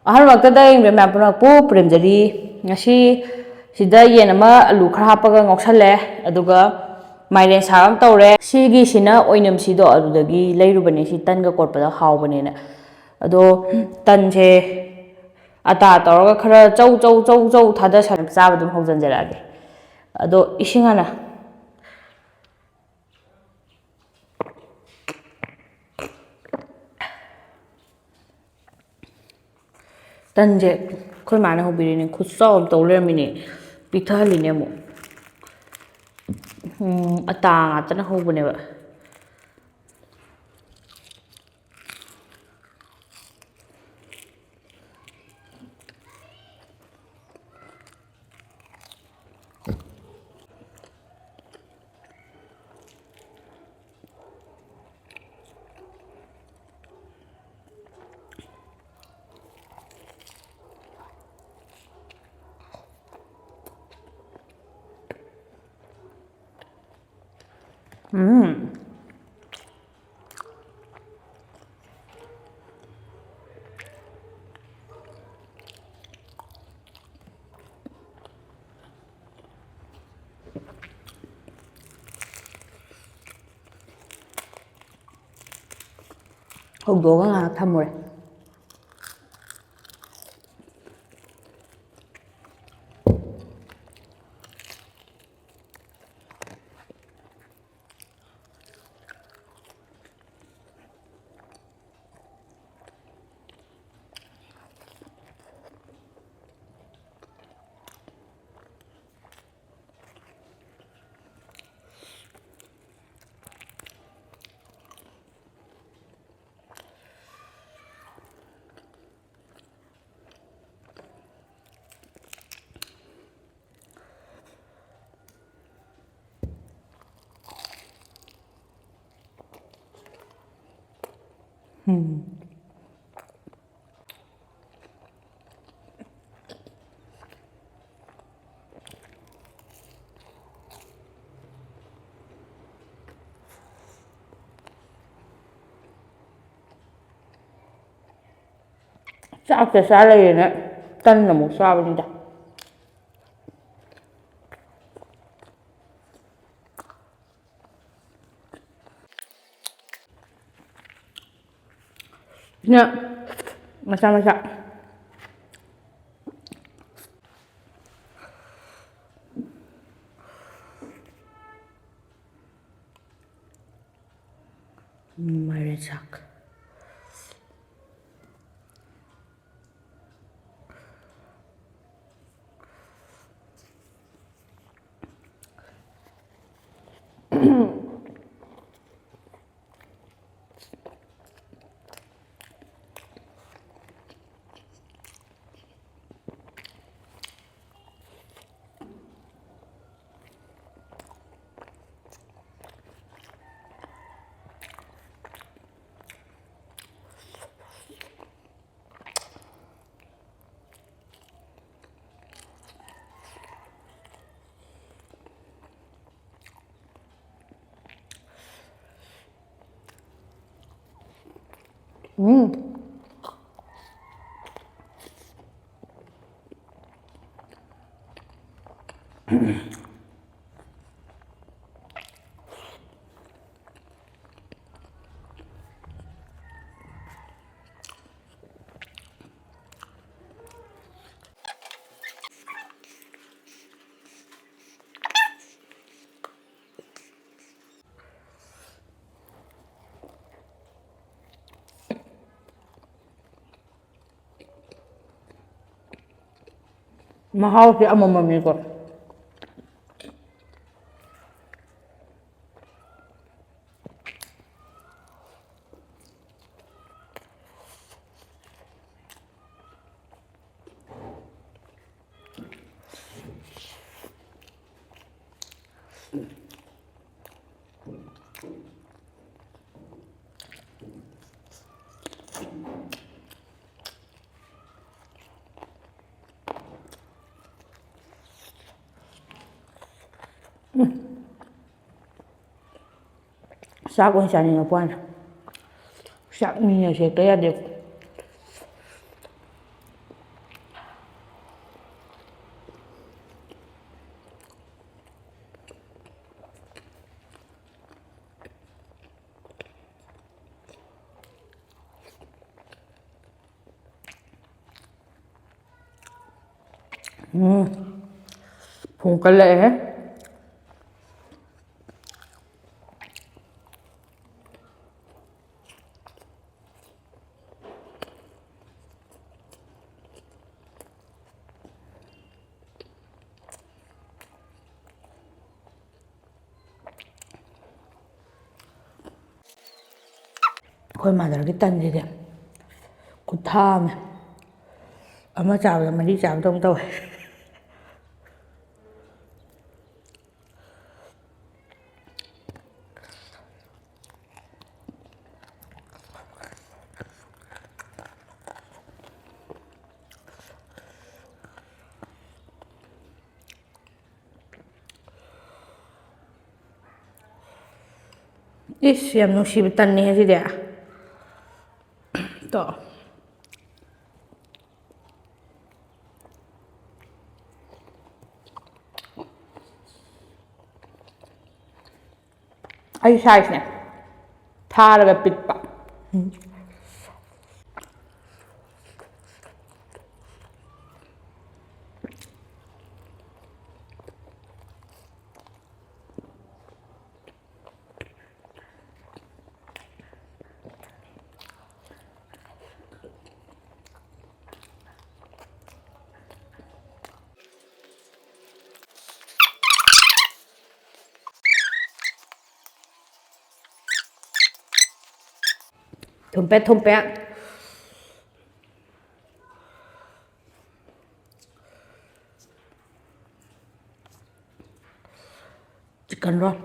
ꯑꯍꯥꯟꯕꯃꯛꯇꯗ ꯌꯦꯡꯕꯤꯔ ꯃꯌꯥꯝ ꯄꯨꯝꯅꯃꯛꯄꯨ ꯄꯨꯔꯦꯝꯖꯔꯤ ꯉꯁꯤ ꯁꯤꯗ ꯌꯦꯟ ꯑꯃ ꯑꯂꯨ ꯈꯔ ꯍꯥꯞꯄꯒ ꯉꯧꯁꯜꯂꯦ ꯑꯗꯨꯒ ꯃꯥꯏꯔꯦꯟ ꯁꯥꯛ ꯑꯃ ꯇꯧꯔꯦ ꯁꯤꯒꯤꯁꯤꯅ ꯑꯣꯏꯅꯝꯁꯤꯗꯣ ꯑꯗꯨꯗꯒꯤ ꯂꯩꯔꯨꯕꯅꯦ ꯁꯤ ꯇꯟꯒ ꯀꯣꯠꯄꯗ ꯍꯥꯎꯕꯅꯦꯅ ꯑꯗꯣ ꯇꯟꯁꯦ ꯑꯇꯥ ꯇꯧꯔꯒ ꯈꯔ ꯆꯧ ꯆꯧ ꯆꯧ ꯆꯧ ꯊꯥꯗꯁꯜꯂ ꯆꯥꯕ ꯑꯗꯨꯝ ꯍꯧꯖꯤꯟꯖꯔꯛꯑꯒꯦ ꯑꯗꯣ ꯏꯁꯤꯡ ꯍꯥꯟꯅ ꯇꯟꯁꯦ ꯑꯩꯈꯣꯏ ꯃꯥꯅ ꯍꯧꯕꯤꯔꯤꯅꯦ ꯈꯨꯠꯆꯥꯎ ꯑꯃ ꯇꯧ ꯂꯩꯔꯝꯃꯤꯅꯦ ꯄꯤꯛꯊꯍꯜꯂꯤꯅꯦ ꯑꯃꯨꯛ ꯑꯇꯥ ꯉꯥꯛꯇꯅ ꯍꯧꯕꯅꯦꯕ ꯍꯧꯗꯣꯛꯑꯒ ꯉꯥꯏꯍꯥꯛ ꯊꯝꯃꯨꯔꯦ ꯆꯥꯛꯇ ꯆꯥ ꯂꯩꯔꯦꯅ ꯇꯟ ꯑꯃꯨꯛ ꯆꯥꯕꯅꯤꯗ ꯁꯤꯅ ꯃꯆꯥ ꯃꯆꯥ ꯃꯥꯏꯔꯦꯟ ꯁꯥꯛ ꯃꯍꯥꯎꯁꯦ ꯑꯃꯃꯝꯅꯤꯀꯣ ꯆꯥꯛ ꯑꯣꯏꯅ ꯆꯥꯅꯤꯡꯉꯛꯄ ꯋꯥꯅꯤ ꯆꯥꯛ ꯃꯤꯅ ꯍꯦꯛꯇ ꯌꯥꯗꯦ ꯐꯨꯡꯀꯠꯂꯛꯑꯦ ꯑꯩꯈꯣꯏ ꯃꯥꯗꯔꯒꯤ ꯇꯟꯁꯤꯗꯤ ꯈꯨꯠꯊꯥ ꯑꯃ ꯆꯥꯕꯗ ꯃꯔꯤ ꯆꯥꯕꯗꯧꯅ ꯇꯧꯋꯦ ꯏꯁ ꯌꯥꯝ ꯅꯨꯡꯁꯤꯕ ꯇꯟꯅꯤ ꯑꯁꯤꯗꯤ ꯇꯣ ꯑꯩ ꯁꯥꯏꯖꯅꯦ ꯊꯥꯔꯒ ꯄꯤꯛꯄ ꯊꯨꯝꯄꯦꯠ ꯆꯤꯛꯀꯟ ꯔꯣꯜ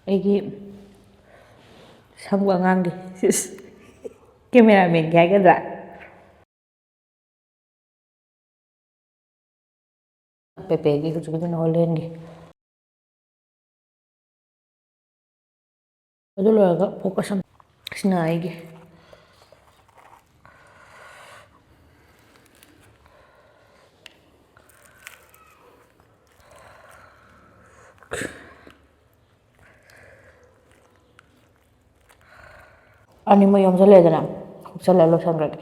ꯑꯩꯒꯤ ꯁꯝꯒ ꯑꯉꯥꯡꯒꯤ ꯀꯦꯃꯦꯔꯥꯃꯦꯟꯒꯤ ꯍꯥꯏꯒꯗ꯭ꯔꯥ ꯄꯦꯄꯦꯒꯤ ꯍꯧꯖꯤꯛꯀꯤꯗꯨꯅ ꯍꯣꯂꯦꯟꯒꯤ ꯑꯗꯨ ꯂꯣꯏꯔꯒ ꯐꯣꯀꯁ ꯑꯁꯤꯅ ꯑꯩꯒꯤ ꯑꯅꯤꯃꯛ ꯌꯣꯝꯁꯤꯜꯂꯦꯗꯅ ꯍꯨꯛꯆꯜꯂ ꯂꯣꯏꯁꯟꯈ꯭ꯔꯒꯦ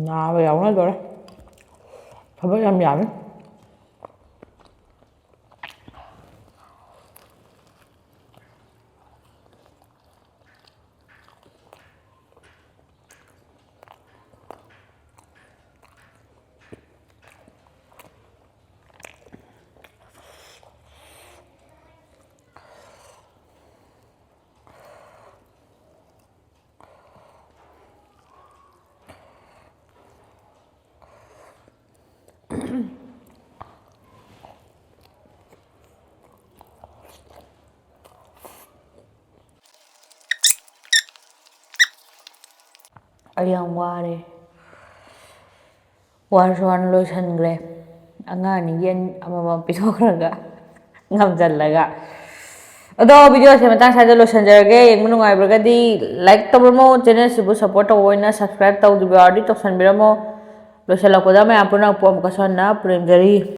ꯅꯥꯕ ꯌꯥꯎꯅꯗꯣꯔꯦ ꯊꯕꯛ ꯌꯥꯝ ꯌꯥꯝꯃꯤ ꯑꯩ ꯌꯥꯝ ꯋꯥꯔꯦ ꯋꯥꯔꯁꯨ ꯋꯥꯅ ꯂꯣꯏꯁꯤꯟꯈ꯭ꯔꯦ ꯑꯉꯥꯡ ꯑꯅꯤ ꯌꯦꯟ ꯑꯃꯃꯝ ꯄꯤꯊꯣꯛꯈ꯭ꯔꯒ ꯉꯝꯁꯤꯜꯂꯒ ꯑꯗꯣ ꯚꯤꯗꯤꯑꯣꯁꯦ ꯃꯇꯥꯡ ꯁ꯭ꯋꯥꯏꯗ ꯂꯣꯏꯁꯤꯟꯖꯔꯒꯦ ꯌꯦꯡꯕ ꯅꯨꯡꯉꯥꯏꯕ꯭ꯔꯒꯗꯤ ꯂꯥꯏꯛ ꯇꯧꯕꯤꯔꯝꯃꯣ ꯆꯦꯅꯦꯜꯁꯤꯕꯨ ꯁꯞꯄꯣꯔꯠ ꯇꯧꯕ ꯑꯣꯏꯅ ꯁꯕꯁꯀ꯭ꯔꯥꯏꯕ ꯇꯧꯗ꯭ꯔꯤꯕ ꯌꯥꯎꯔꯗꯤ ꯇꯧꯁꯟꯕꯤꯔꯝꯃꯣ ꯂꯣꯏꯁꯤꯜꯂꯛꯄꯗ ꯃꯌꯥꯝ ꯄꯨꯝꯅꯃꯛꯄꯨ ꯑꯃꯨꯛꯀꯁꯨ ꯍꯟꯅ ꯄꯨꯔꯦꯝꯖꯔꯤ